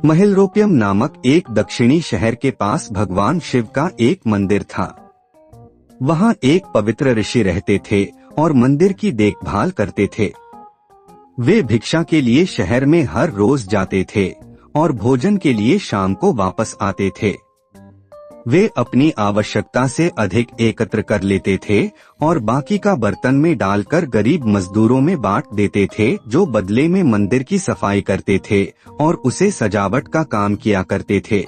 महिलरोपियम नामक एक दक्षिणी शहर के पास भगवान शिव का एक मंदिर था। वहां एक पवित्र ऋषि रहते थे और मंदिर की देखभाल करते थे। वे भिक्षा के लिए शहर में हर रोज जाते थे और भोजन के लिए शाम को वापस आते थे। वे अपनी आवश्यकता से अधिक एकत्र कर लेते थे और बाकी का बर्तन में डालकर गरीब मजदूरों में बांट देते थे, जो बदले में मंदिर की सफाई करते थे और उसे सजावट का काम किया करते थे।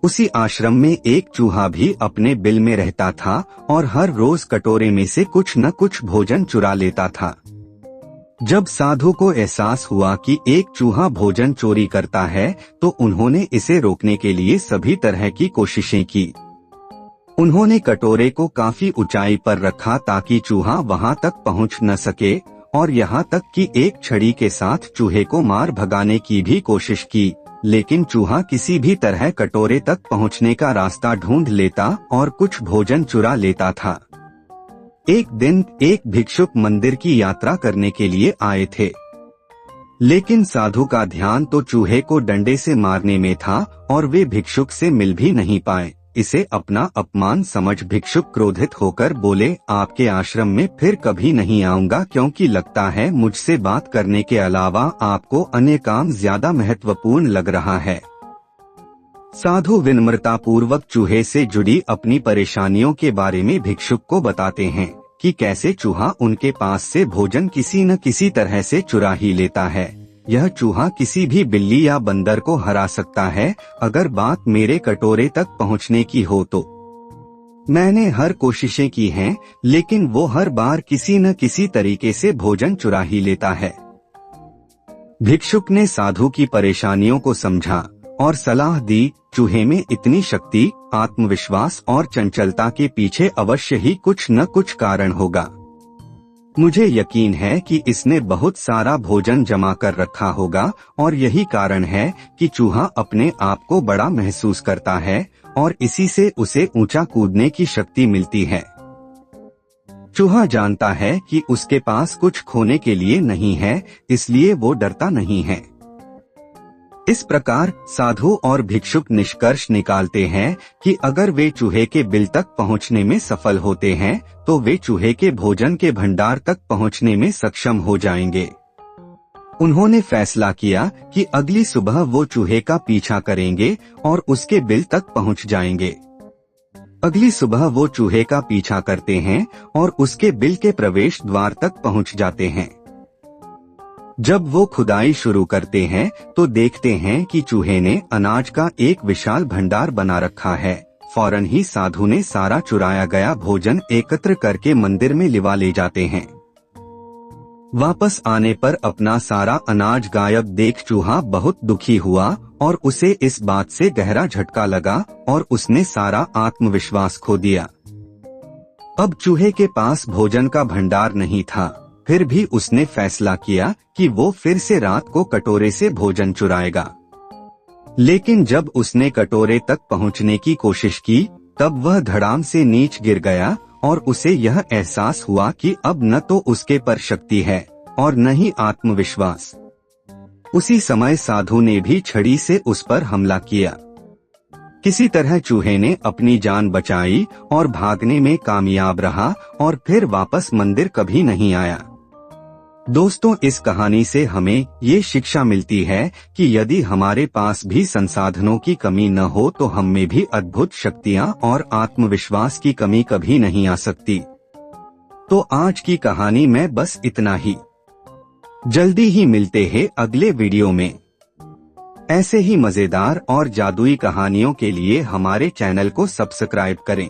उसी आश्रम में एक चूहा भी अपने बिल में रहता था और हर रोज कटोरे में से कुछ न कुछ भोजन चुरा लेता था। जब साधु को एहसास हुआ कि एक चूहा भोजन चोरी करता है, तो उन्होंने इसे रोकने के लिए सभी तरह की कोशिशें की। उन्होंने कटोरे को काफी ऊंचाई पर रखा ताकि चूहा वहां तक पहुंच न सके, और यहाँ तक कि एक छड़ी के साथ चूहे को मार भगाने की भी कोशिश की, लेकिन चूहा किसी भी तरह कटोरे तक पहुंचने का रास्ता ढूंढ लेता और कुछ भोजन चुरा लेता था। एक दिन एक भिक्षुक मंदिर की यात्रा करने के लिए आए थे, लेकिन साधु का ध्यान तो चूहे को डंडे से मारने में था और वे भिक्षुक से मिल भी नहीं पाए। इसे अपना अपमान समझ भिक्षुक क्रोधित होकर बोले, आपके आश्रम में फिर कभी नहीं आऊंगा, क्योंकि लगता है मुझसे बात करने के अलावा आपको अन्य काम ज्यादा महत्वपूर्ण लग रहा है। साधु विनम्रता पूर्वक चूहे से जुड़ी अपनी परेशानियों के बारे में भिक्षुक को बताते हैं कि कैसे चूहा उनके पास से भोजन किसी न किसी तरह से चुरा ही लेता है। यह चूहा किसी भी बिल्ली या बंदर को हरा सकता है। अगर बात मेरे कटोरे तक पहुंचने की हो तो मैंने हर कोशिशें की हैं, लेकिन वो हर बार किसी न किसी तरीके से भोजन चुरा ही लेता है। भिक्षुक ने साधु की परेशानियों को समझा और सलाह दी, चूहे में इतनी शक्ति, आत्मविश्वास और चंचलता के पीछे अवश्य ही कुछ न कुछ कारण होगा। मुझे यकीन है कि इसने बहुत सारा भोजन जमा कर रखा होगा और यही कारण है कि चूहा अपने आप को बड़ा महसूस करता है और इसी से उसे ऊंचा कूदने की शक्ति मिलती है। चूहा जानता है कि उसके पास कुछ खोने के लिए नहीं है, इसलिए वो डरता नहीं है। इस प्रकार साधु और भिक्षुक निष्कर्ष निकालते हैं कि अगर वे चूहे के बिल तक पहुंचने में सफल होते हैं, तो वे चूहे के भोजन के भंडार तक पहुंचने में सक्षम हो जाएंगे। उन्होंने फैसला किया कि अगली सुबह वो चूहे का पीछा करेंगे और उसके बिल तक पहुंच जाएंगे। अगली सुबह वो चूहे का पीछा करते हैं और उसके बिल के प्रवेश द्वार तक पहुंच जाते हैं। जब वो खुदाई शुरू करते हैं तो देखते हैं कि चूहे ने अनाज का एक विशाल भंडार बना रखा है। फौरन ही साधु ने सारा चुराया गया भोजन एकत्र करके मंदिर में लिवा ले जाते हैं। वापस आने पर अपना सारा अनाज गायब देख चूहा बहुत दुखी हुआ और उसे इस बात से गहरा झटका लगा और उसने सारा आत्मविश्वास खो दिया। अब चूहे के पास भोजन का भंडार नहीं था, फिर भी उसने फैसला किया कि वो फिर से रात को कटोरे से भोजन चुराएगा। लेकिन जब उसने कटोरे तक पहुंचने की कोशिश की, तब वह धड़ाम से नीच गिर गया और उसे यह एहसास हुआ कि अब न तो उसके पर शक्ति है और न ही आत्मविश्वास। उसी समय साधु ने भी छड़ी से उस पर हमला किया। किसी तरह चूहे ने अपनी जान बचाई और भागने में कामयाब रहा और फिर वापस मंदिर कभी नहीं आया। दोस्तों, इस कहानी से हमें ये शिक्षा मिलती है कि यदि हमारे पास भी संसाधनों की कमी न हो तो हम में भी अद्भुत शक्तियाँ और आत्मविश्वास की कमी कभी नहीं आ सकती। तो आज की कहानी में बस इतना ही। जल्दी ही मिलते हैं अगले वीडियो में। ऐसे ही मजेदार और जादुई कहानियों के लिए हमारे चैनल को सब्सक्राइब करें।